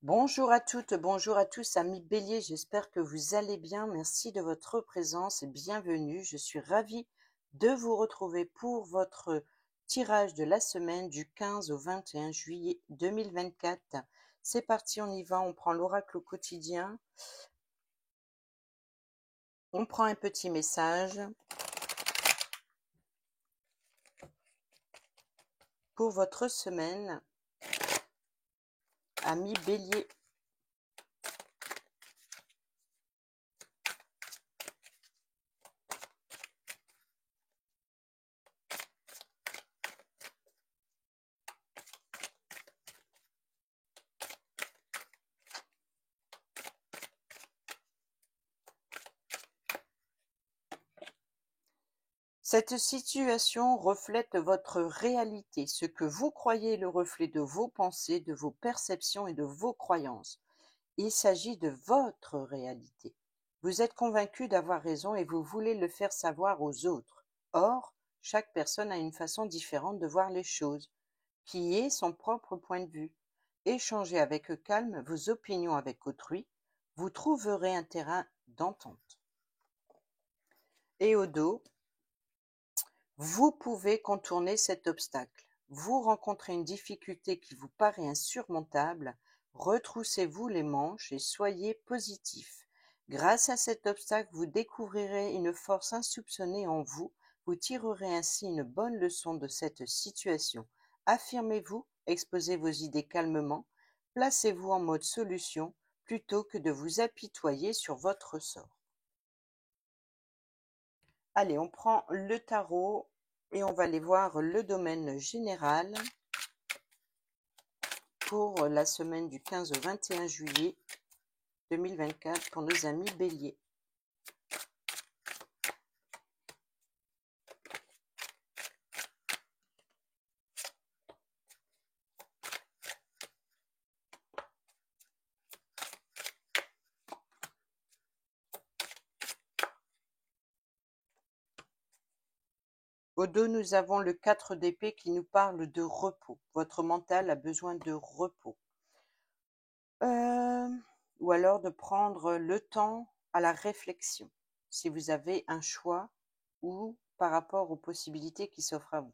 Bonjour à toutes, bonjour à tous, amis Bélier, j'espère que vous allez bien. Merci de votre présence et bienvenue. Je suis ravie de vous retrouver pour votre tirage de la semaine du 15 au 21 juillet 2024. C'est parti, on y va, on prend l'oracle au quotidien. On prend un petit message pour votre semaine, amis Bélier. Cette situation reflète votre réalité, ce que vous croyez est le reflet de vos pensées, de vos perceptions et de vos croyances. Il s'agit de votre réalité. Vous êtes convaincu d'avoir raison et vous voulez le faire savoir aux autres. Or, chaque personne a une façon différente de voir les choses, qui est son propre point de vue. Échangez avec calme vos opinions avec autrui, vous trouverez un terrain d'entente. Et au dos, vous pouvez contourner cet obstacle. Vous rencontrez une difficulté qui vous paraît insurmontable, retroussez-vous les manches et soyez positif. Grâce à cet obstacle, vous découvrirez une force insoupçonnée en vous, vous tirerez ainsi une bonne leçon de cette situation. Affirmez-vous, exposez vos idées calmement, placez-vous en mode solution plutôt que de vous apitoyer sur votre sort. Allez, on prend le tarot et on va aller voir le domaine général pour la semaine du 15 au 21 juillet 2024 pour nos amis Bélier. Au dos, nous avons le 4 d'épée qui nous parle de repos. Votre mental a besoin de repos. Ou alors de prendre le temps à la réflexion, si vous avez un choix ou par rapport aux possibilités qui s'offrent à vous.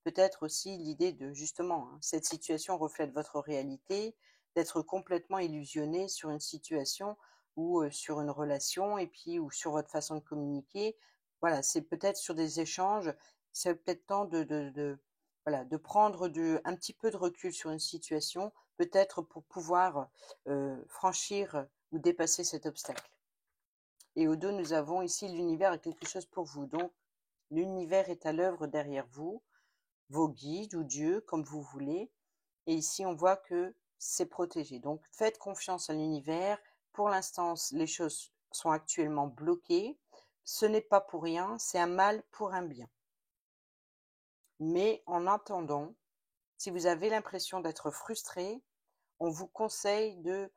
Peut-être aussi l'idée de, justement, cette situation reflète votre réalité, d'être complètement illusionné sur une situation ou sur une relation et puis ou sur votre façon de communiquer. Voilà, c'est peut-être sur des échanges, c'est peut-être temps voilà, de prendre un petit peu de recul sur une situation, peut-être pour pouvoir franchir ou dépasser cet obstacle. Et au dos, nous avons ici l'univers a quelque chose pour vous. Donc, l'univers est à l'œuvre derrière vous, vos guides ou Dieu, comme vous voulez. Et ici, on voit que c'est protégé. Donc, faites confiance à l'univers. Pour l'instant, les choses sont actuellement bloquées. Ce n'est pas pour rien, c'est un mal pour un bien. Mais en attendant, si vous avez l'impression d'être frustré, on vous conseille de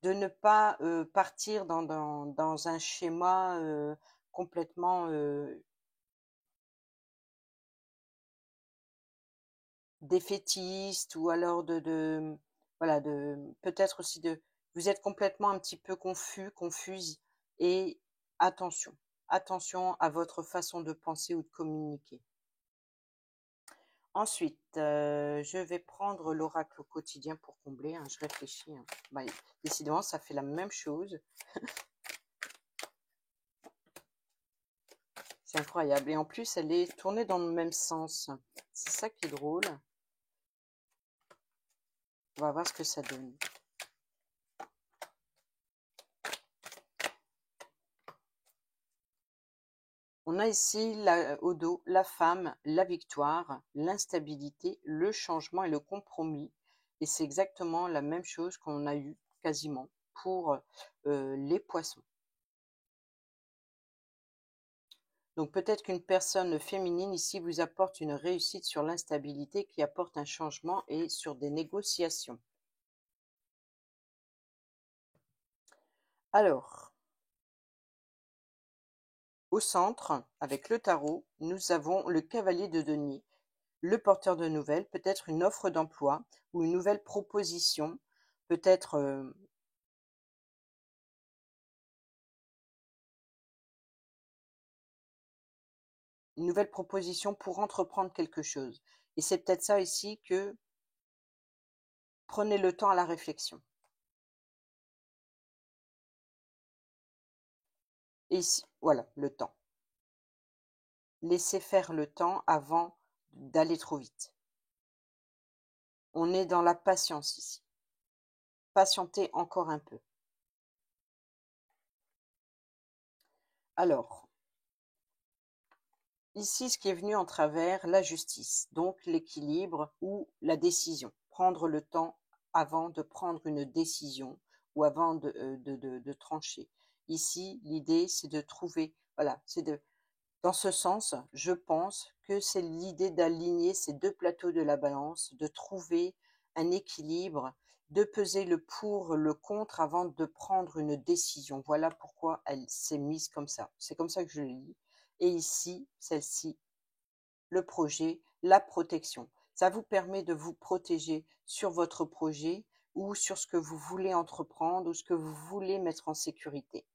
ne pas partir dans un schéma complètement défaitiste ou alors voilà, peut-être aussi vous êtes complètement un petit peu confuse et attention, attention à votre façon de penser ou de communiquer. Ensuite, je vais prendre l'oracle au quotidien pour combler, je réfléchis. Bah, décidément, ça fait la même chose. C'est incroyable. Et en plus, elle est tournée dans le même sens. C'est ça qui est drôle. On va voir ce que ça donne. On a ici au dos la femme, la victoire, l'instabilité, le changement et le compromis. Et c'est exactement la même chose qu'on a eu quasiment pour les poissons. Donc peut-être qu'une personne féminine ici vous apporte une réussite sur l'instabilité qui apporte un changement et sur des négociations. Alors, au centre, avec le tarot, nous avons le cavalier de denier, le porteur de nouvelles, peut-être une offre d'emploi ou une nouvelle proposition peut-être une nouvelle proposition pour entreprendre quelque chose. Et c'est peut-être ça ici que prenez le temps à la réflexion. Et ici, voilà, le temps. Laissez faire le temps avant d'aller trop vite. On est dans la patience ici. Patientez encore un peu. Alors, ici, ce qui est venu en travers, la justice, donc l'équilibre ou la décision. Prendre le temps avant de prendre une décision ou avant de trancher. Ici, l'idée, c'est de trouver, voilà, c'est de, dans ce sens, je pense que c'est l'idée d'aligner ces deux plateaux de la balance, de trouver un équilibre, de peser le pour, le contre avant de prendre une décision. Voilà pourquoi elle s'est mise comme ça. C'est comme ça que je le lis. Et ici, celle-ci, le projet, la protection. Ça vous permet de vous protéger sur votre projet ou sur ce que vous voulez entreprendre ou ce que vous voulez mettre en sécurité.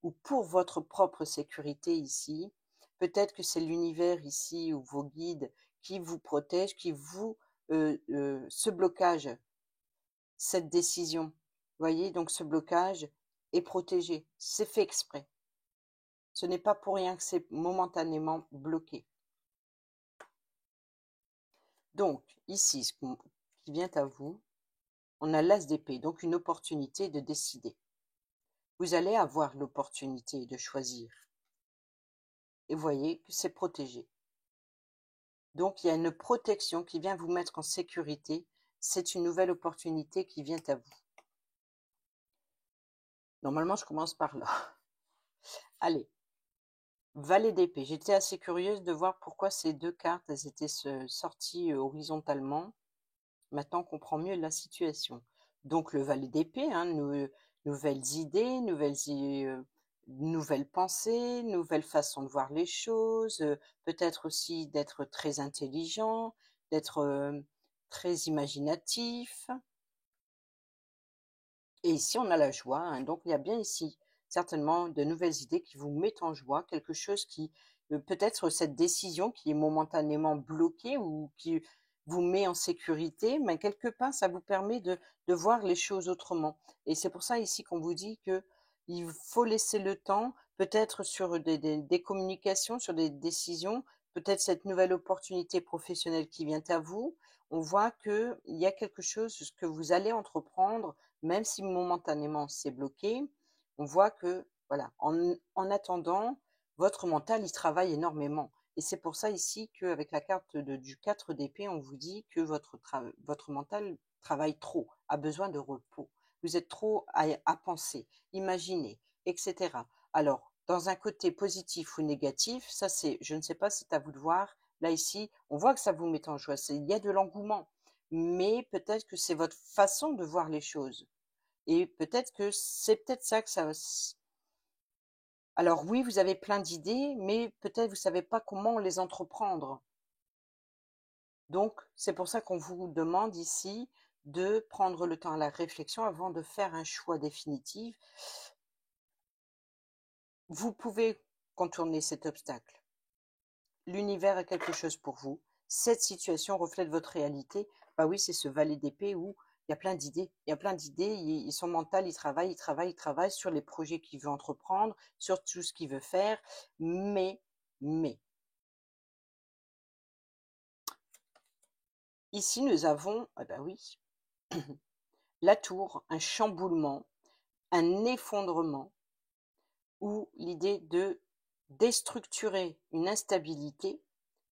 Ou pour votre propre sécurité ici, peut-être que c'est l'univers ici ou vos guides qui vous protègent, qui vous, ce blocage, cette décision. Voyez, donc ce blocage est protégé, c'est fait exprès. Ce n'est pas pour rien que c'est momentanément bloqué. Donc, ici, ce qui vient à vous, on a l'as d'épée, donc une opportunité de décider. Vous allez avoir l'opportunité de choisir. Et vous voyez que c'est protégé. Donc, il y a une protection qui vient vous mettre en sécurité. C'est une nouvelle opportunité qui vient à vous. Normalement, je commence par là. Allez, valet d'épée. J'étais assez curieuse de voir pourquoi ces deux cartes elles étaient sorties horizontalement. Maintenant, on comprend mieux la situation. Donc, le valet d'épée, hein, nouvelles idées, nouvelles pensées, nouvelles façons de voir les choses, peut-être aussi d'être très intelligent, d'être très imaginatif. Et ici, on a la joie, hein, donc il y a bien ici certainement de nouvelles idées qui vous mettent en joie, quelque chose qui, peut-être cette décision qui est momentanément bloquée ou qui vous met en sécurité, mais quelque part, ça vous permet de voir les choses autrement. Et c'est pour ça ici qu'on vous dit que il faut laisser le temps, peut-être sur des communications, sur des décisions, peut-être cette nouvelle opportunité professionnelle qui vient à vous. On voit qu'il y a quelque chose que vous allez entreprendre même si momentanément c'est bloqué, on voit que, voilà, en attendant, votre mental, il travaille énormément. Et c'est pour ça ici qu'avec la carte du 4 d'épée, on vous dit que votre mental travaille trop, a besoin de repos. Vous êtes trop à penser, imaginer, etc. Alors, dans un côté positif ou négatif, ça c'est, je ne sais pas, c'est à vous de voir. Là ici, on voit que ça vous met en joie, il y a de l'engouement. Mais peut-être que c'est votre façon de voir les choses. Et peut-être que c'est peut-être ça que ça. Alors oui, vous avez plein d'idées, mais peut-être vous savez pas comment les entreprendre. Donc, c'est pour ça qu'on vous demande ici de prendre le temps à la réflexion avant de faire un choix définitif. Vous pouvez contourner cet obstacle. L'univers a quelque chose pour vous. Cette situation reflète votre réalité. Bah oui, c'est ce valet d'épée où il y a plein d'idées. Il y a plein d'idées. Son mental, il travaille sur les projets qu'il veut entreprendre, sur tout ce qu'il veut faire. Mais, ici, nous avons, ah bah oui, la tour, un chamboulement, un effondrement, ou l'idée de déstructurer une instabilité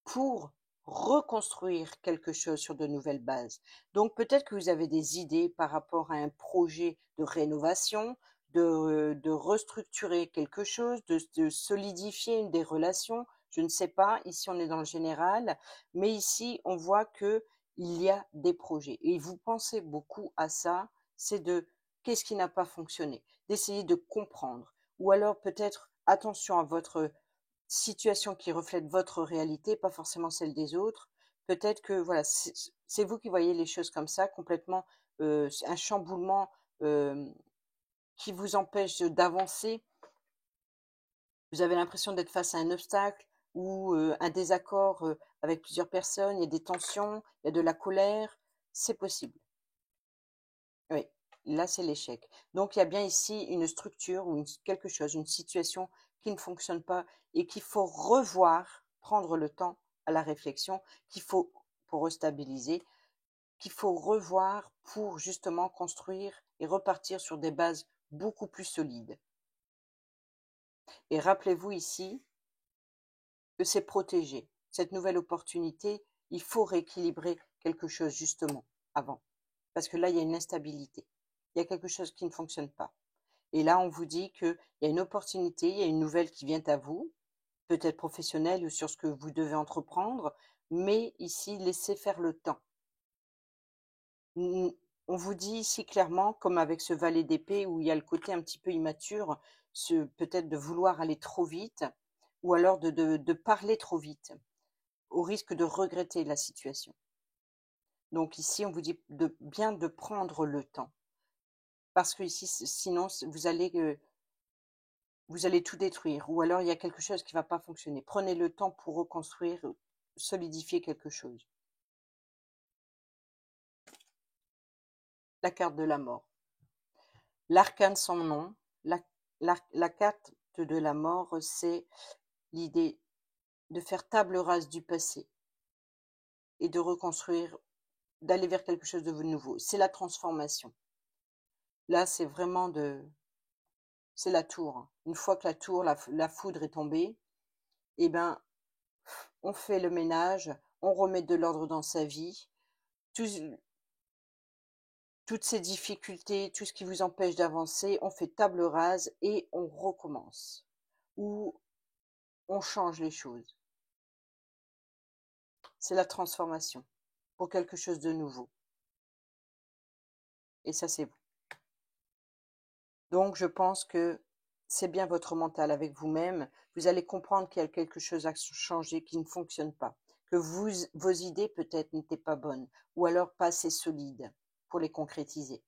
pour reconstruire quelque chose sur de nouvelles bases. Donc peut-être que vous avez des idées par rapport à un projet de rénovation, de restructurer quelque chose, de solidifier des relations. Je ne sais pas, ici on est dans le général, mais ici on voit que il y a des projets. Et vous pensez beaucoup à ça, c'est de qu'est-ce qui n'a pas fonctionné, d'essayer de comprendre. Ou alors peut-être attention à votre situation qui reflète votre réalité, pas forcément celle des autres. Peut-être que voilà, c'est vous qui voyez les choses comme ça, complètement un chamboulement qui vous empêche d'avancer. Vous avez l'impression d'être face à un obstacle ou un désaccord avec plusieurs personnes, il y a des tensions, il y a de la colère, c'est possible. Oui, là c'est l'échec. Donc il y a bien ici une structure ou quelque chose, une situation qui ne fonctionne pas et qu'il faut revoir, prendre le temps à la réflexion, qu'il faut, pour restabiliser, qu'il faut revoir pour justement construire et repartir sur des bases beaucoup plus solides. Et rappelez-vous ici que c'est protégé. Cette nouvelle opportunité, il faut rééquilibrer quelque chose justement avant. Parce que là, il y a une instabilité. Il y a quelque chose qui ne fonctionne pas. Et là, on vous dit qu'il y a une opportunité, il y a une nouvelle qui vient à vous, peut-être professionnelle ou sur ce que vous devez entreprendre, mais ici, laissez faire le temps. On vous dit ici clairement, comme avec ce valet d'épée où il y a le côté un petit peu immature, peut-être de vouloir aller trop vite, ou alors de parler trop vite, au risque de regretter la situation. Donc ici, on vous dit bien de prendre le temps. Parce que ici, sinon, vous allez tout détruire. Ou alors, il y a quelque chose qui ne va pas fonctionner. Prenez le temps pour reconstruire, solidifier quelque chose. La carte de la mort. L'arcane sans nom. La carte de la mort, c'est l'idée de faire table rase du passé et de reconstruire, d'aller vers quelque chose de nouveau. C'est la transformation. Là, c'est vraiment c'est la tour. Une fois que la tour, la foudre est tombée, eh ben, on fait le ménage, on remet de l'ordre dans sa vie. Toutes ces difficultés, tout ce qui vous empêche d'avancer, on fait table rase et on recommence. Ou on change les choses. C'est la transformation pour quelque chose de nouveau. Et ça, c'est vous. Donc, je pense que c'est bien votre mental avec vous-même. Vous allez comprendre qu'il y a quelque chose à changer qui ne fonctionne pas. Que vos idées, peut-être, n'étaient pas bonnes. Ou alors pas assez solides pour les concrétiser.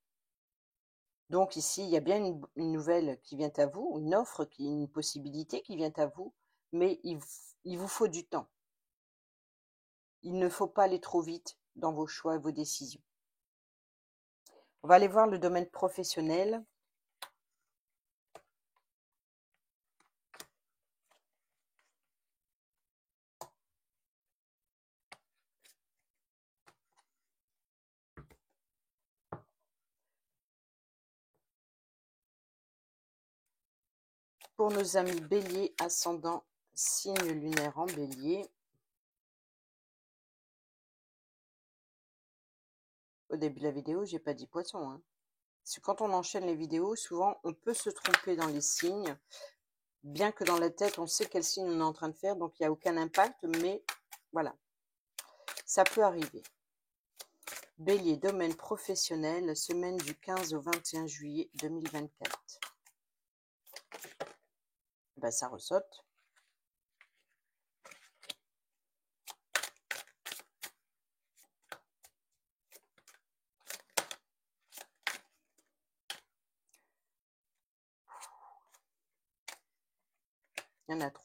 Donc ici, il y a bien une nouvelle qui vient à vous, une offre, une possibilité qui vient à vous, mais il vous faut du temps. Il ne faut pas aller trop vite dans vos choix et vos décisions. On va aller voir le domaine professionnel. Pour nos amis bélier, ascendant, signe lunaire en bélier. Au début de la vidéo, j'ai pas dit poisson. Hein. Parce que quand on enchaîne les vidéos, souvent, on peut se tromper dans les signes. Bien que dans la tête, on sait quel signe on est en train de faire, donc il n'y a aucun impact, mais voilà, ça peut arriver. Bélier, domaine professionnel, semaine du 15 au 21 juillet 2024. Ben, ça ressorte. Il y en a trop.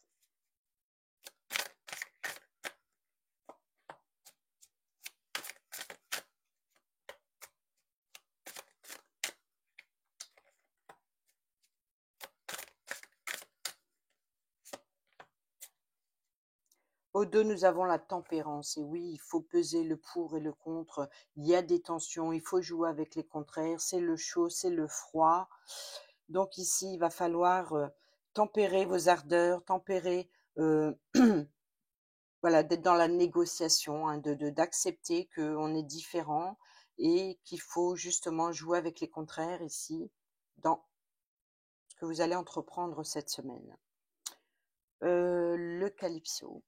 Au 2, nous avons la tempérance. Et oui, il faut peser le pour et le contre. Il y a des tensions, il faut jouer avec les contraires. C'est le chaud, c'est le froid. Donc ici, il va falloir tempérer vos ardeurs, tempérer, voilà, d'être dans la négociation, hein, d'accepter qu'on est différent et qu'il faut justement jouer avec les contraires ici dans ce que vous allez entreprendre cette semaine. Le Calypso.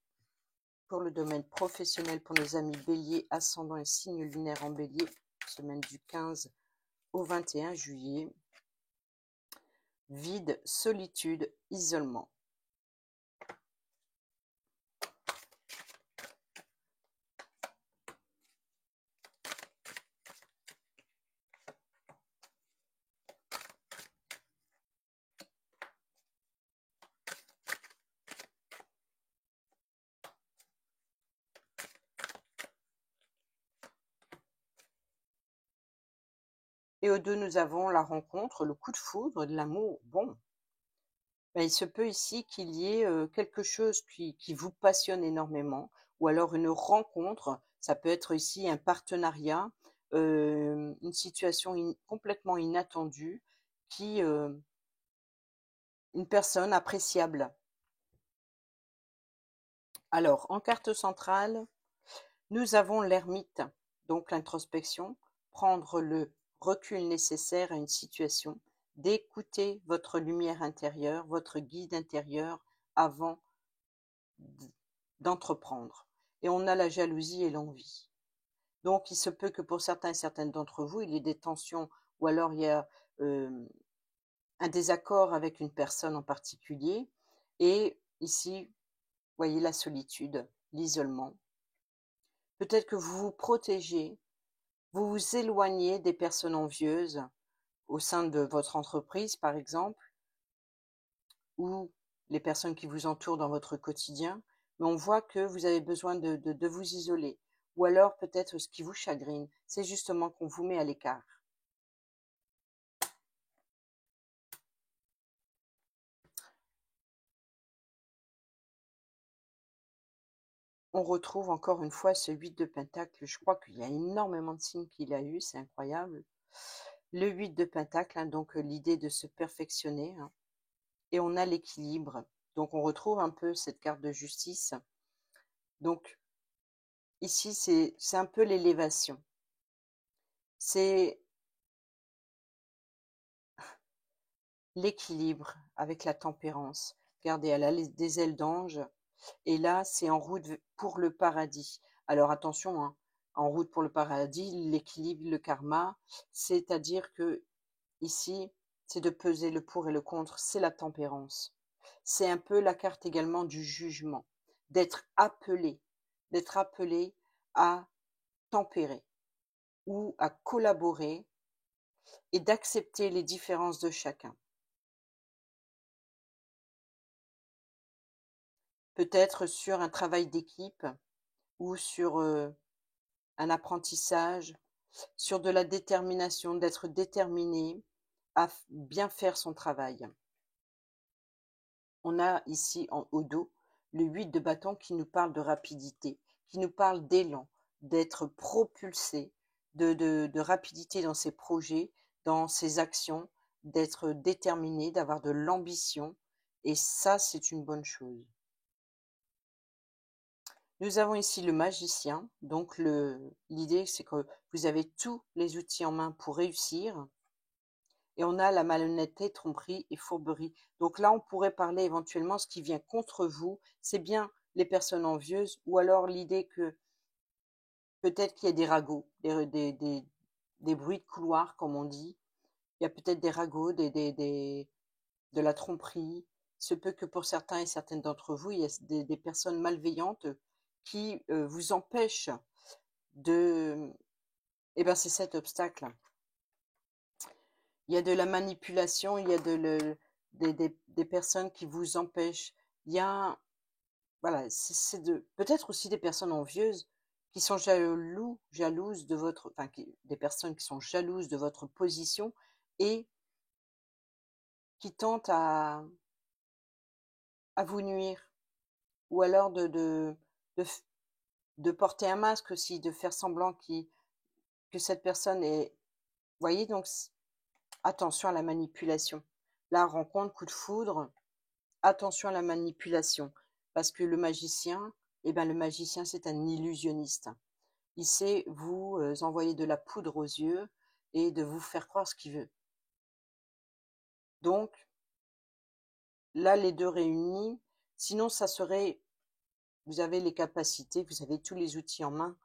Pour le domaine professionnel, pour nos amis bélier, ascendant et signe lunaire en bélier, semaine du 15 au 21 juillet. Vide, solitude, isolement. Et au 2, nous avons la rencontre, le coup de foudre, de l'amour. Bon, ben, il se peut ici qu'il y ait quelque chose qui vous passionne énormément, ou alors une rencontre. Ça peut être ici un partenariat, une situation complètement inattendue, qui, une personne appréciable. Alors, en carte centrale, nous avons l'ermite, donc l'introspection, prendre le recul nécessaire à une situation, d'écouter votre lumière intérieure, votre guide intérieur avant d'entreprendre. Et on a la jalousie et l'envie. Donc, il se peut que pour certains et certaines d'entre vous, il y ait des tensions ou alors il y a un désaccord avec une personne en particulier. Et ici, voyez la solitude, l'isolement. Peut-être que vous vous protégez, vous vous éloignez des personnes envieuses au sein de votre entreprise, par exemple, ou les personnes qui vous entourent dans votre quotidien, mais on voit que vous avez besoin de vous isoler. Ou alors peut-être ce qui vous chagrine, c'est justement qu'on vous met à l'écart. On retrouve encore une fois ce 8 de Pentacle. Je crois qu'il y a énormément de signes qu'il a eu, c'est incroyable. Le 8 de Pentacle, hein, donc l'idée de se perfectionner. Hein, et on a l'équilibre. Donc on retrouve un peu cette carte de justice. Donc ici, c'est un peu l'élévation. C'est l'équilibre avec la tempérance. Regardez, elle a des ailes d'ange. Et là, c'est en route pour le paradis. Alors attention, hein, en route pour le paradis, l'équilibre, le karma, c'est-à-dire que ici, c'est de peser le pour et le contre, c'est la tempérance. C'est un peu la carte également du jugement, d'être appelé à tempérer ou à collaborer et d'accepter les différences de chacun. Peut-être sur un travail d'équipe ou sur un apprentissage, sur de la détermination, d'être déterminé à bien faire son travail. On a ici au dos le 8 de bâton qui nous parle de rapidité, qui nous parle d'élan, d'être propulsé, de rapidité dans ses projets, dans ses actions, d'être déterminé, d'avoir de l'ambition. Et ça, c'est une bonne chose. Nous avons ici le magicien. Donc l'idée, c'est que vous avez tous les outils en main pour réussir. Et on a la malhonnêteté, tromperie et fourberie. Donc là, on pourrait parler éventuellement ce qui vient contre vous. C'est bien les personnes envieuses ou alors l'idée que peut-être qu'il y a des ragots, des bruits de couloir, comme on dit. Il y a peut-être des ragots, de la tromperie. Il se peut que pour certains et certaines d'entre vous, il y a des personnes malveillantes qui vous empêchent de... Eh bien, c'est cet obstacle. Il y a de la manipulation, il y a des personnes qui vous empêchent. Il y a, voilà, c'est peut-être aussi des personnes envieuses qui sont jalouses de votre, enfin, des personnes qui sont jalouses de votre position et qui tentent à vous nuire. Ou alors de, de porter un masque aussi, de faire semblant que cette personne est... Vous voyez, donc attention à la manipulation. La rencontre, coup de foudre, attention à la manipulation. Parce que le magicien, eh ben, le magicien, c'est un illusionniste. Il sait vous envoyer de la poudre aux yeux et de vous faire croire ce qu'il veut. Donc, là, les deux réunis, sinon, ça serait, vous avez les capacités, vous avez tous les outils en main.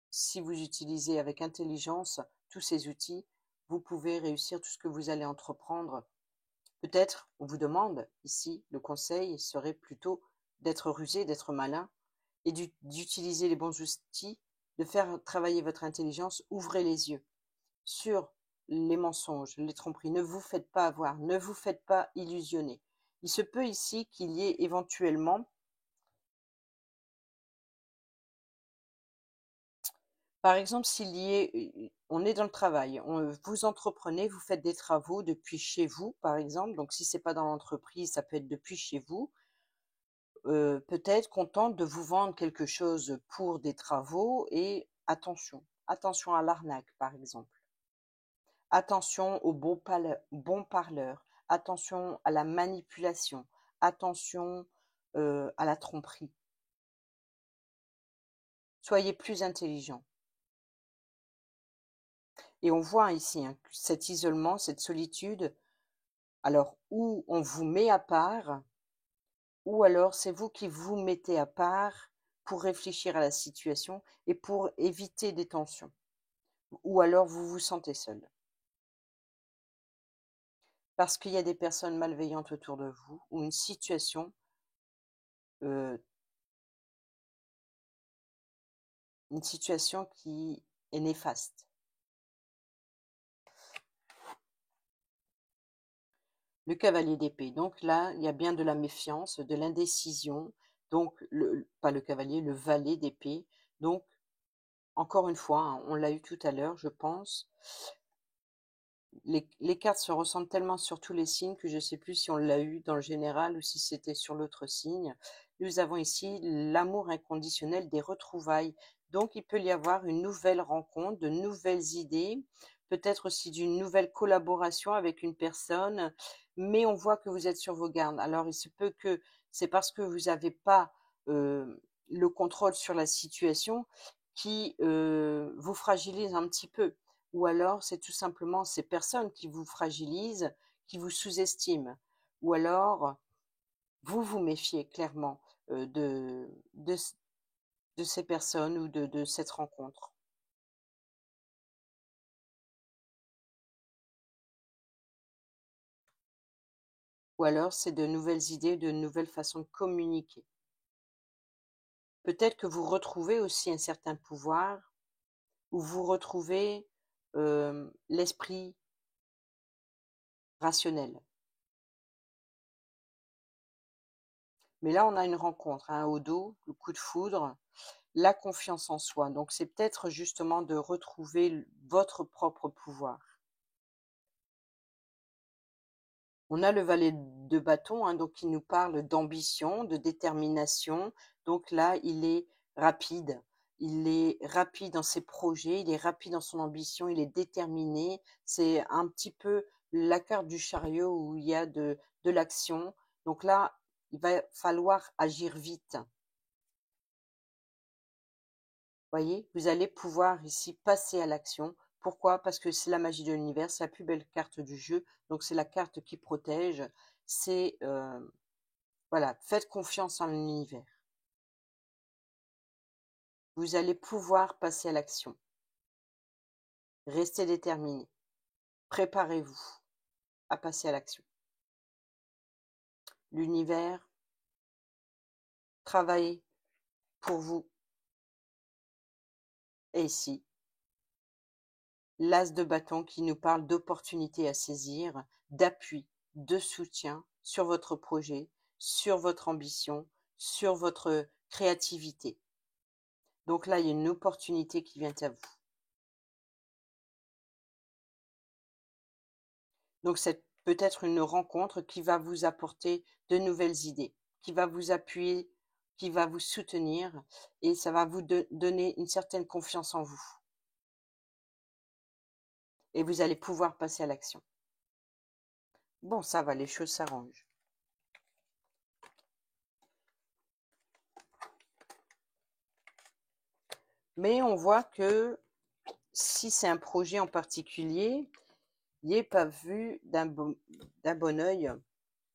Si vous utilisez avec intelligence tous ces outils, vous pouvez réussir tout ce que vous allez entreprendre. Peut-être, on vous demande ici, le conseil serait plutôt d'être rusé, d'être malin et d'utiliser les bons outils, de faire travailler votre intelligence. Ouvrez les yeux sur les mensonges, les tromperies. Ne vous faites pas avoir, ne vous faites pas illusionner. Il se peut ici qu'il y ait éventuellement Par exemple, on est dans le travail, vous entreprenez, vous faites des travaux depuis chez vous, par exemple. Donc si c'est pas dans l'entreprise, ça peut être depuis chez vous. Peut-être qu'on tente de vous vendre quelque chose pour des travaux et attention, attention à l'arnaque, par exemple. Attention aux bons parleurs, attention à la manipulation, attention, à la tromperie. Soyez plus intelligents. Et on voit ici, hein, cet isolement, cette solitude, alors ou on vous met à part, ou alors c'est vous qui vous mettez à part pour réfléchir à la situation et pour éviter des tensions. Ou alors vous vous sentez seul. Parce qu'il y a des personnes malveillantes autour de vous ou euh, une situation qui est néfaste. Le cavalier d'épée. Donc là, il y a bien de la méfiance, de l'indécision. Donc, pas le cavalier, le valet d'épée. Donc, encore une fois, hein, on l'a eu tout à l'heure, je pense. Les cartes se ressemblent tellement sur tous les signes que je ne sais plus si on l'a eu dans le général ou si c'était sur l'autre signe. Nous avons ici l'amour inconditionnel des retrouvailles. Donc, il peut y avoir une nouvelle rencontre, de nouvelles idées, peut-être aussi d'une nouvelle collaboration avec une personne, mais on voit que vous êtes sur vos gardes. Alors, il se peut que c'est parce que vous n'avez pas le contrôle sur la situation qui vous fragilise un petit peu. Ou alors, c'est tout simplement ces personnes qui vous fragilisent, qui vous sous-estiment. Ou alors, vous vous méfiez clairement de ces personnes ou de cette rencontre. Ou alors, c'est de nouvelles idées, de nouvelles façons de communiquer. Peut-être que vous retrouvez aussi un certain pouvoir, ou vous retrouvez l'esprit rationnel. Mais là, on a une rencontre, hein, au dos, le coup de foudre, la confiance en soi. Donc, c'est peut-être justement de retrouver votre propre pouvoir. On a le valet de bâton, hein, donc qui nous parle d'ambition, de détermination. Donc là, il est rapide. Il est rapide dans ses projets, il est rapide dans son ambition, il est déterminé. C'est un petit peu la carte du chariot où il y a de l'action. Donc là, il va falloir agir vite. Voyez, vous allez pouvoir ici passer à l'action. Pourquoi? Parce que c'est la magie de l'univers, c'est la plus belle carte du jeu. Donc c'est la carte qui protège. C'est voilà, faites confiance en l'univers. Vous allez pouvoir passer à l'action. Restez déterminé. Préparez-vous à passer à l'action. L'univers travaille pour vous. Et ici, l'as de bâton qui nous parle d'opportunités à saisir, d'appui, de soutien sur votre projet, sur votre ambition, sur votre créativité. Donc là, il y a une opportunité qui vient à vous. Donc c'est peut-être une rencontre qui va vous apporter de nouvelles idées, qui va vous appuyer, qui va vous soutenir et ça va vous donner une certaine confiance en vous. Et vous allez pouvoir passer à l'action. Bon, ça va, les choses s'arrangent. Mais on voit que si c'est un projet en particulier, il n'est pas vu d'un bon œil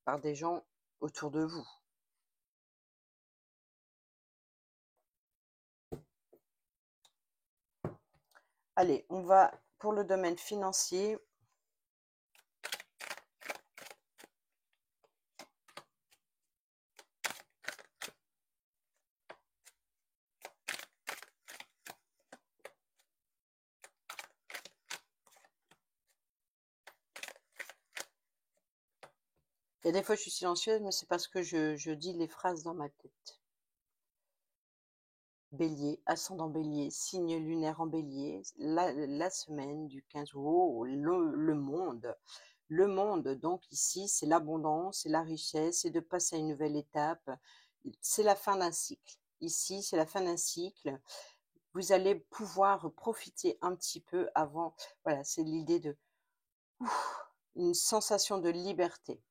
par des gens autour de vous. Allez, on va pour le domaine financier. Il y a des fois, je suis silencieuse, mais c'est parce que je dis les phrases dans ma tête. Bélier, ascendant Bélier, signe lunaire en Bélier, la semaine du 15 août, le monde, donc ici, c'est l'abondance, c'est la richesse, c'est de passer à une nouvelle étape, c'est la fin d'un cycle. Ici, c'est la fin d'un cycle. Vous allez pouvoir profiter un petit peu avant. Voilà, c'est l'idée de une sensation de liberté.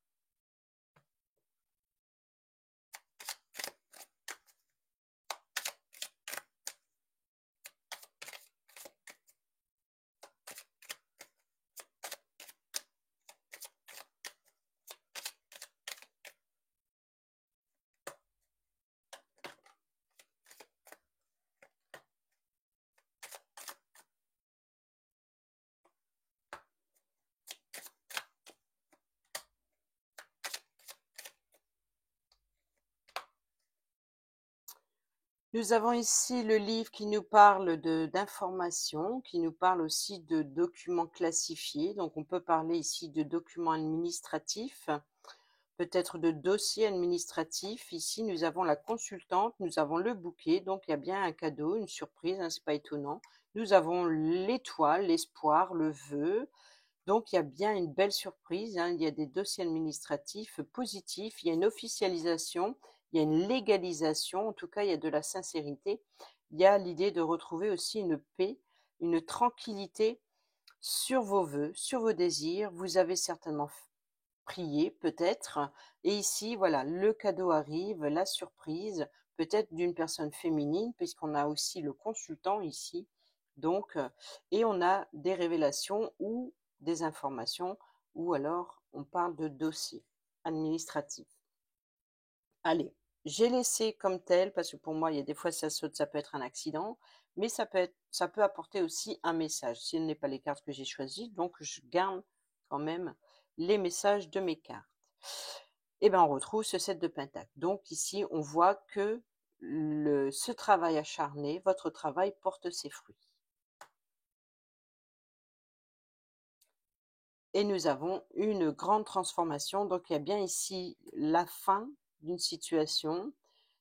Nous avons ici le livre qui nous parle d'informations, qui nous parle aussi de documents classifiés. Donc, on peut parler ici de documents administratifs, peut-être de dossiers administratifs. Ici, nous avons la consultante, nous avons le bouquet. Donc, il y a bien un cadeau, une surprise, hein, c'est pas étonnant. Nous avons l'étoile, l'espoir, le vœu. Donc, il y a bien une belle surprise, hein. Il y a des dossiers administratifs positifs, il y a une officialisation, il y a une légalisation, en tout cas, il y a de la sincérité. Il y a l'idée de retrouver aussi une paix, une tranquillité sur vos vœux, sur vos désirs. Vous avez certainement prié, peut-être. Et ici, voilà, le cadeau arrive, la surprise, peut-être d'une personne féminine, puisqu'on a aussi le consultant ici. Donc, et on a des révélations ou des informations, ou alors on parle de dossiers administratifs. Allez, j'ai laissé comme tel, parce que pour moi, il y a des fois ça saute, ça peut être un accident, mais ça peut apporter aussi un message. Ce n'est pas les cartes que j'ai choisies, donc je garde quand même les messages de mes cartes. Et bien, on retrouve ce 7 de Pentacle. Donc ici, on voit que ce travail acharné, votre travail porte ses fruits. Et nous avons une grande transformation. Donc il y a bien ici la fin d'une situation,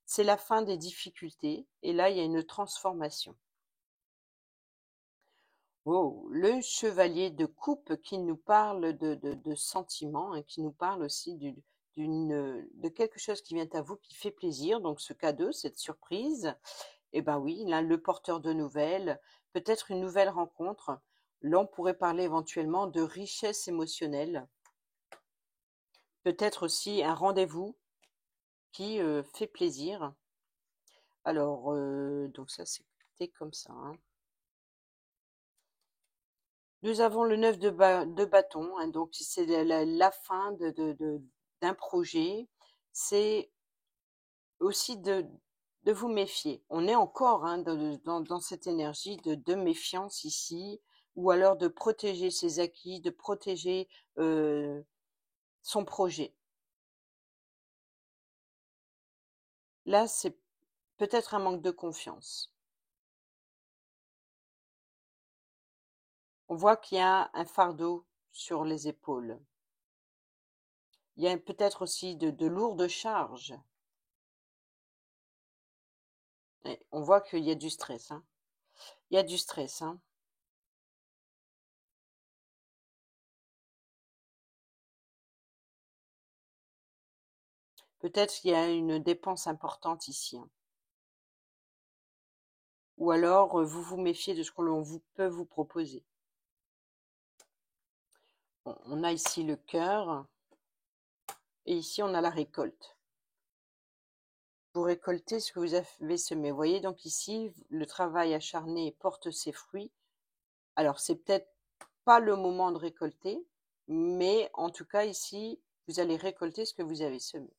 c'est la fin des difficultés, et là il y a une transformation. Oh, le chevalier de coupe qui nous parle de sentiments, hein, qui nous parle aussi de quelque chose qui vient à vous, qui fait plaisir. Donc ce cadeau, cette surprise, eh ben oui, là, le porteur de nouvelles, peut-être une nouvelle rencontre. Là, on pourrait parler éventuellement de richesse émotionnelle. Peut-être aussi un rendez-vous qui fait plaisir. Alors, donc ça, c'était comme ça, hein. Nous avons le 9 de bâton, hein, donc c'est la fin d'un projet. C'est aussi de vous méfier. On est encore, hein, dans cette énergie de méfiance ici, ou alors de protéger ses acquis, de protéger son projet. Là, c'est peut-être un manque de confiance. On voit qu'il y a un fardeau sur les épaules. Il y a peut-être aussi de lourdes charges. Et on voit qu'il y a du stress, hein. Il y a du stress, hein. Peut-être qu'il y a une dépense importante ici, hein. Ou alors vous vous méfiez de ce qu'on peut vous proposer. Bon, on a ici le cœur et ici on a la récolte. Vous récoltez ce que vous avez semé. Vous voyez, donc ici, le travail acharné porte ses fruits. Alors, c'est peut-être pas le moment de récolter, mais en tout cas, ici, vous allez récolter ce que vous avez semé.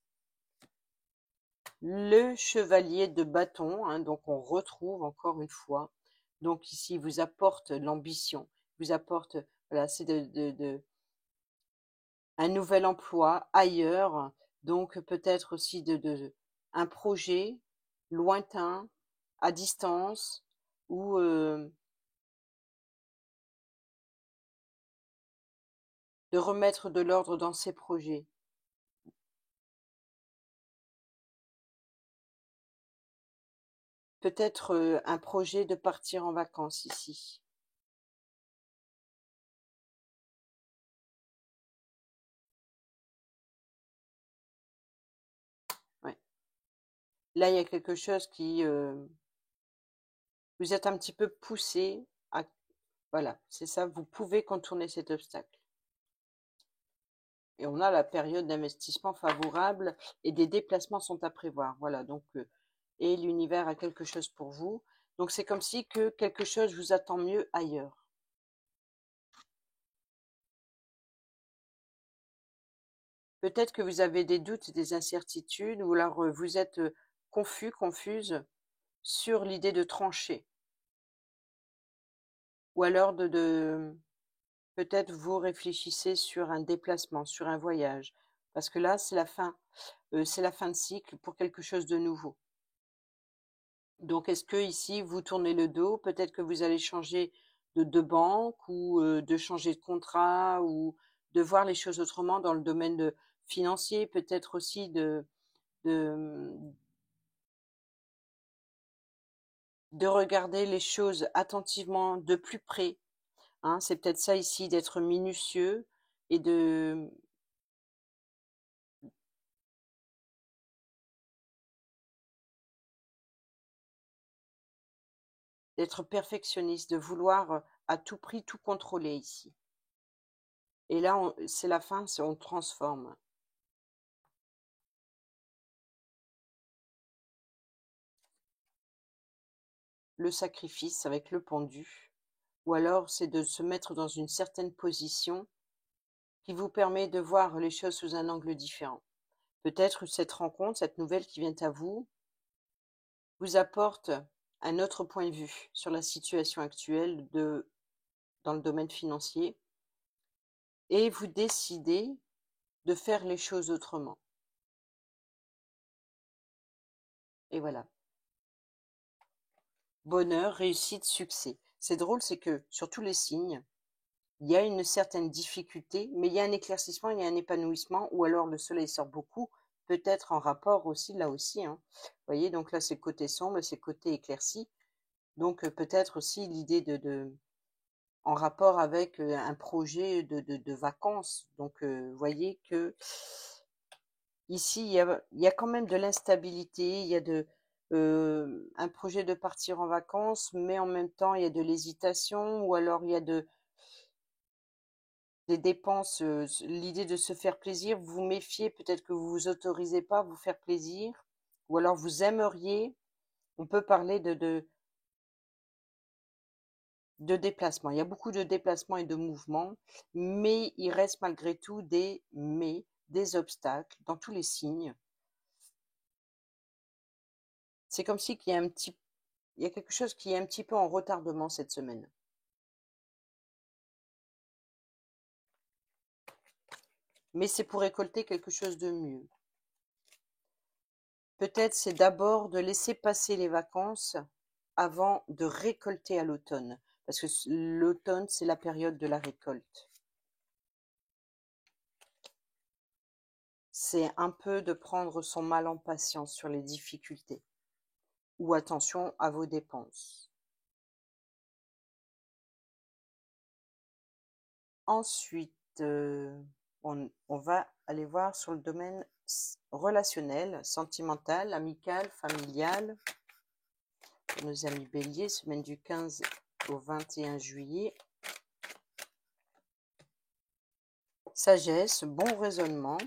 Le chevalier de bâton, hein, donc on retrouve encore une fois. Donc ici, vous apporte l'ambition, vous apporte, voilà, c'est un nouvel emploi ailleurs, donc peut-être aussi un projet lointain, à distance, ou de remettre de l'ordre dans ses projets. peut-être un projet de partir en vacances ici. Ouais. Là, il y a quelque chose qui... vous êtes un petit peu poussé à... Voilà, c'est ça, vous pouvez contourner cet obstacle. Et on a la période d'investissement favorable et des déplacements sont à prévoir. Voilà, donc, et l'univers a quelque chose pour vous. Donc, c'est comme si que quelque chose vous attend mieux ailleurs. Peut-être que vous avez des doutes, des incertitudes, ou alors vous êtes confus, confuse sur l'idée de trancher. Ou alors peut-être vous réfléchissez sur un déplacement, sur un voyage. Parce que là, c'est la fin de cycle pour quelque chose de nouveau. Donc, est-ce que ici, vous tournez le dos? Peut-être que vous allez changer de banque ou de changer de contrat ou de voir les choses autrement dans le domaine financier, peut-être aussi de, de regarder les choses attentivement de plus près. Hein. C'est peut-être ça ici, d'être minutieux et d'être perfectionniste, de vouloir à tout prix tout contrôler ici. Et là, c'est la fin, on transforme. Le sacrifice avec le pendu, ou alors c'est de se mettre dans une certaine position qui vous permet de voir les choses sous un angle différent. Peut-être cette rencontre, cette nouvelle qui vient à vous apporte un autre point de vue sur la situation actuelle dans le domaine financier et vous décidez de faire les choses autrement. Et voilà. Bonheur, réussite, succès. C'est drôle, c'est que sur tous les signes, il y a une certaine difficulté, mais il y a un éclaircissement, il y a un épanouissement, ou alors le soleil sort beaucoup, peut-être en rapport aussi, là aussi. Hein. Vous voyez, donc là, c'est côté sombre, c'est côté éclairci. Donc peut-être aussi l'idée en rapport avec un projet de vacances. Donc vous voyez que ici, il y a quand même de l'instabilité, il y a un projet de partir en vacances, mais en même temps, il y a de l'hésitation, ou alors il y a des dépenses, l'idée de se faire plaisir, vous vous méfiez, peut-être que vous vous autorisez pas à vous faire plaisir, ou alors vous aimeriez, on peut parler de déplacement. Il y a beaucoup de déplacements et de mouvements, mais il reste malgré tout des obstacles dans tous les signes. C'est comme si il y a quelque chose qui est un petit peu en retardement cette semaine. Mais c'est pour récolter quelque chose de mieux. Peut-être c'est d'abord de laisser passer les vacances avant de récolter à l'automne. Parce que l'automne, c'est la période de la récolte. C'est un peu de prendre son mal en patience sur les difficultés. Ou attention à vos dépenses. Ensuite, on va aller voir sur le domaine relationnel, sentimental, amical, familial. Pour nos amis béliers, semaine du 15 au 21 juillet. Sagesse, bon raisonnement,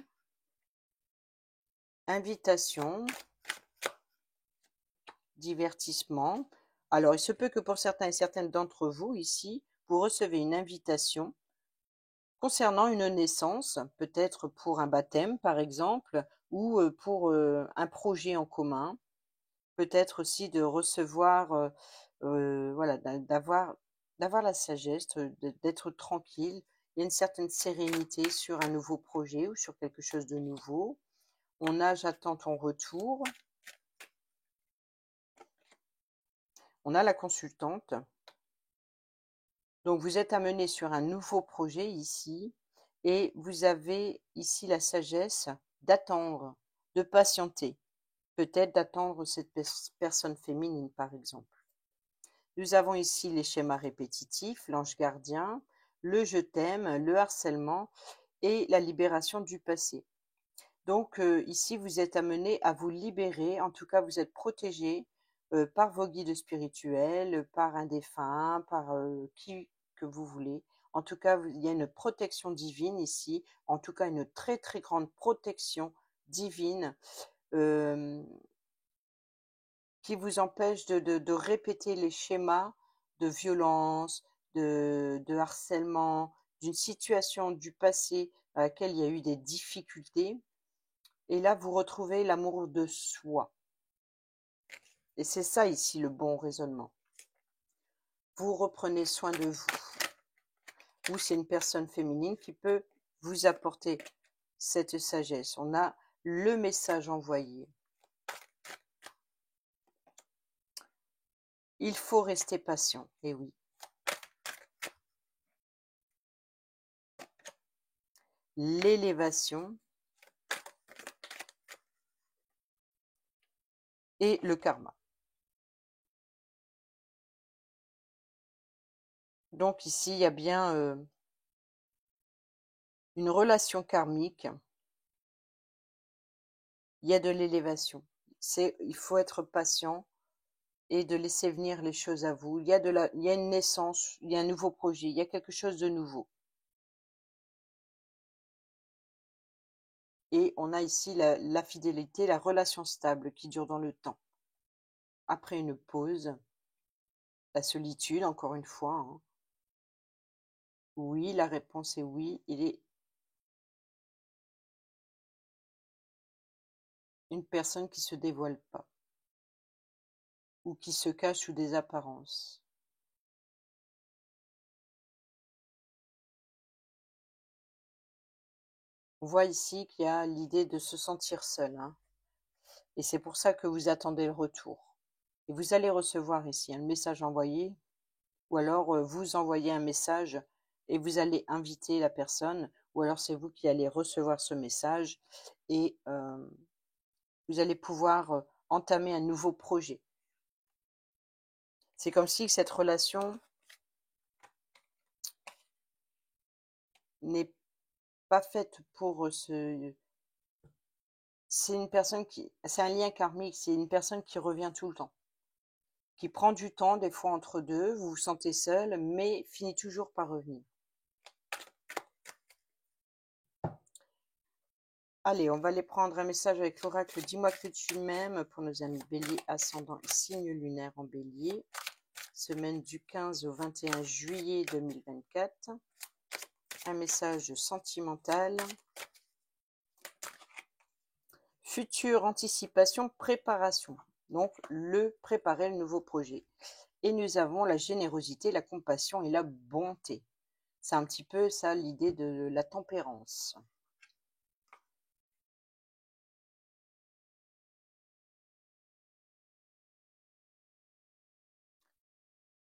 invitation, divertissement. Alors, il se peut que pour certains et certaines d'entre vous ici, vous recevez une invitation concernant une naissance, peut-être pour un baptême par exemple, ou pour un projet en commun, peut-être aussi de recevoir, voilà, d'avoir la sagesse, d'être tranquille. Il y a une certaine sérénité sur un nouveau projet ou sur quelque chose de nouveau. On a j'attends ton retour. On a la consultante. Donc vous êtes amené sur un nouveau projet ici et vous avez ici la sagesse d'attendre, de patienter. peut-être d'attendre cette personne féminine, par exemple. Nous avons ici les schémas répétitifs, l'ange gardien, le je t'aime, le harcèlement et la libération du passé. Donc ici, vous êtes amené à vous libérer, en tout cas vous êtes protégé par vos guides spirituels, par un défunt, par qui que vous voulez. En tout cas, il y a une protection divine ici, en tout cas une très très grande protection divine euh, qui vous empêche de répéter les schémas de violence, de harcèlement, d'une situation du passé à laquelle il y a eu des difficultés. Et là, vous retrouvez l'amour de soi. Et c'est ça ici le bon raisonnement. Vous reprenez soin de vous. Ou c'est une personne féminine qui peut vous apporter cette sagesse. On a le message envoyé. Il faut rester patient. Et oui. L'élévation et le karma. Donc ici, il y a bien une relation karmique. Il y a de l'élévation. Il faut être patient et de laisser venir les choses à vous. Il y a une naissance, il y a un nouveau projet, il y a quelque chose de nouveau. Et on a ici la fidélité, la relation stable qui dure dans le temps. Après une pause, la solitude, encore une fois. Hein. Oui, la réponse est oui. Il est une personne qui se dévoile pas ou qui se cache sous des apparences. On voit ici qu'il y a l'idée de se sentir seul. Hein. Et c'est pour ça que vous attendez le retour. Et vous allez recevoir ici un message envoyé, ou alors vous envoyez un message et vous allez inviter la personne, ou alors c'est vous qui allez recevoir ce message et vous allez pouvoir entamer un nouveau projet. C'est comme si cette relation n'est pas faite pour ce... C'est une personne qui... C'est un lien karmique, c'est une personne qui revient tout le temps, qui prend du temps, des fois entre deux, vous vous sentez seul, mais finit toujours par revenir. Allez, on va aller prendre un message avec l'oracle Dis-moi que tu m'aimes pour nos amis Bélier, ascendant et signe lunaire en Bélier. Semaine du 15 au 21 juillet 2024. Un message sentimental. Future anticipation, préparation. Donc, préparer le nouveau projet. Et nous avons la générosité, la compassion et la bonté. C'est un petit peu ça l'idée de la tempérance.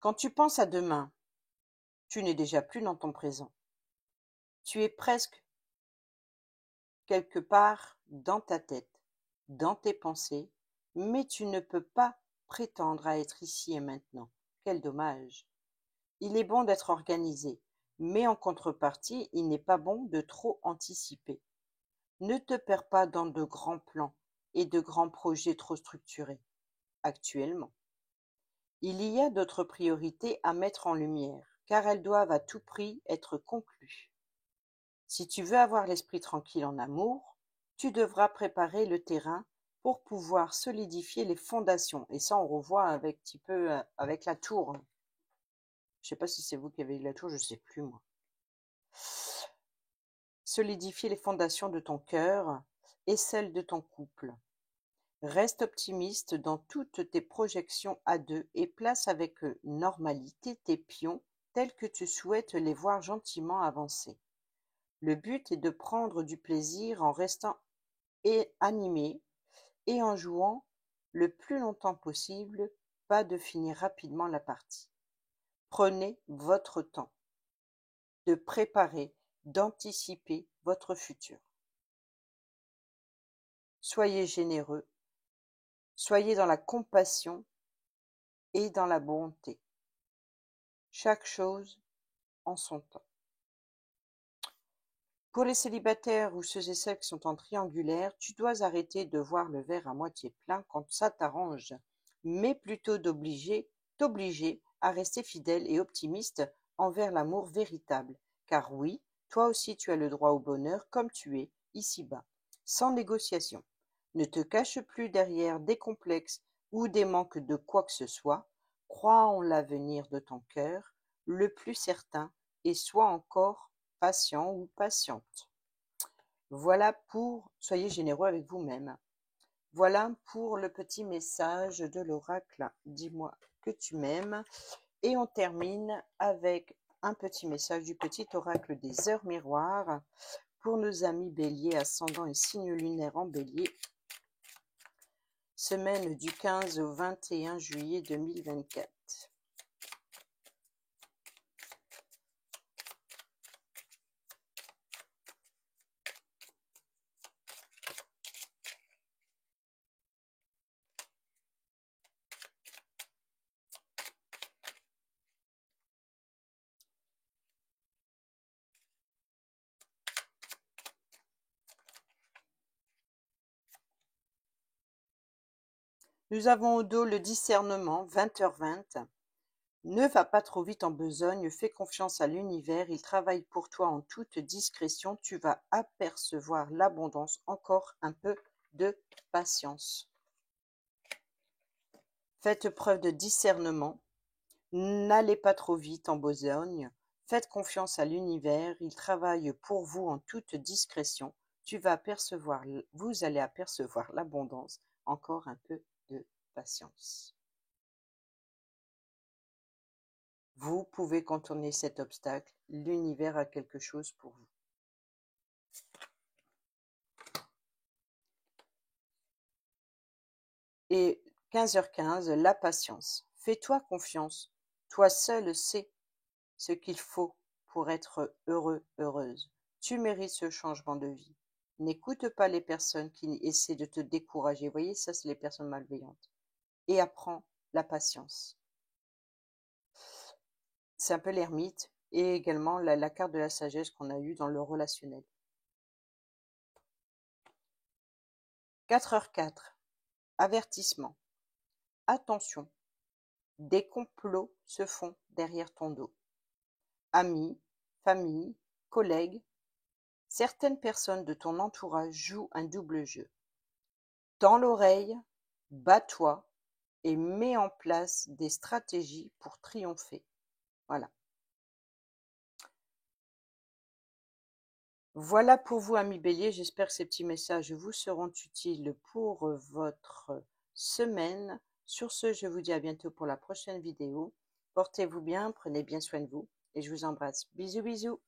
Quand tu penses à demain, tu n'es déjà plus dans ton présent. Tu es presque quelque part dans ta tête, dans tes pensées, mais tu ne peux pas prétendre à être ici et maintenant. Quel dommage. Il est bon d'être organisé, mais en contrepartie, il n'est pas bon de trop anticiper. Ne te perds pas dans de grands plans et de grands projets trop structurés, actuellement. Il y a d'autres priorités à mettre en lumière, car elles doivent à tout prix être conclues. Si tu veux avoir l'esprit tranquille en amour, tu devras préparer le terrain pour pouvoir solidifier les fondations. Et ça, on revoit avec petit peu avec la tour. Je ne sais pas si c'est vous qui avez eu la tour, je ne sais plus moi. Solidifier les fondations de ton cœur et celles de ton couple. Reste optimiste dans toutes tes projections à deux et place avec normalité tes pions tels que tu souhaites les voir gentiment avancer. Le but est de prendre du plaisir en restant animé et en jouant le plus longtemps possible, pas de finir rapidement la partie. Prenez votre temps de préparer, d'anticiper votre futur. Soyez généreux Soyez dans la compassion et dans la bonté. Chaque chose en son temps. Pour les célibataires ou ceux et celles qui sont en triangulaire, tu dois arrêter de voir le verre à moitié plein quand ça t'arrange, mais plutôt t'obliger à rester fidèle et optimiste envers l'amour véritable. Car oui, toi aussi tu as le droit au bonheur comme tu es, ici-bas, sans négociation. Ne te cache plus derrière des complexes ou des manques de quoi que ce soit. Crois en l'avenir de ton cœur, le plus certain, et sois encore patient ou patiente. Voilà pour soyez généreux avec vous-même. Voilà pour le petit message de l'oracle. Dis-moi que tu m'aimes. Et on termine avec un petit message du petit oracle des heures miroirs pour nos amis béliers, ascendant et signe lunaire en bélier. Semaine du 15 au 21 juillet 2024. Nous avons au dos le discernement, 20h20. Ne va pas trop vite en besogne, fais confiance à l'univers, il travaille pour toi en toute discrétion, tu vas apercevoir l'abondance, encore un peu de patience. Faites preuve de discernement, n'allez pas trop vite en besogne, faites confiance à l'univers, il travaille pour vous en toute discrétion, vous allez apercevoir l'abondance, encore un peu de patience. Vous pouvez contourner cet obstacle, l'univers a quelque chose pour vous. Et 15h15, la patience. Fais-toi confiance. Toi seul sais ce qu'il faut pour être heureux, heureuse. Tu mérites ce changement de vie. N'écoute pas les personnes qui essaient de te décourager. Vous voyez, ça, c'est les personnes malveillantes. Et apprends la patience. C'est un peu l'ermite et également la carte de la sagesse qu'on a eue dans le relationnel. 4h04, avertissement. Attention, des complots se font derrière ton dos. Amis, famille, collègues, certaines personnes de ton entourage jouent un double jeu. Tends l'oreille, bats-toi et mets en place des stratégies pour triompher. Voilà. Voilà pour vous, amis béliers. J'espère que ces petits messages vous seront utiles pour votre semaine. Sur ce, je vous dis à bientôt pour la prochaine vidéo. Portez-vous bien, prenez bien soin de vous et je vous embrasse. Bisous, bisous.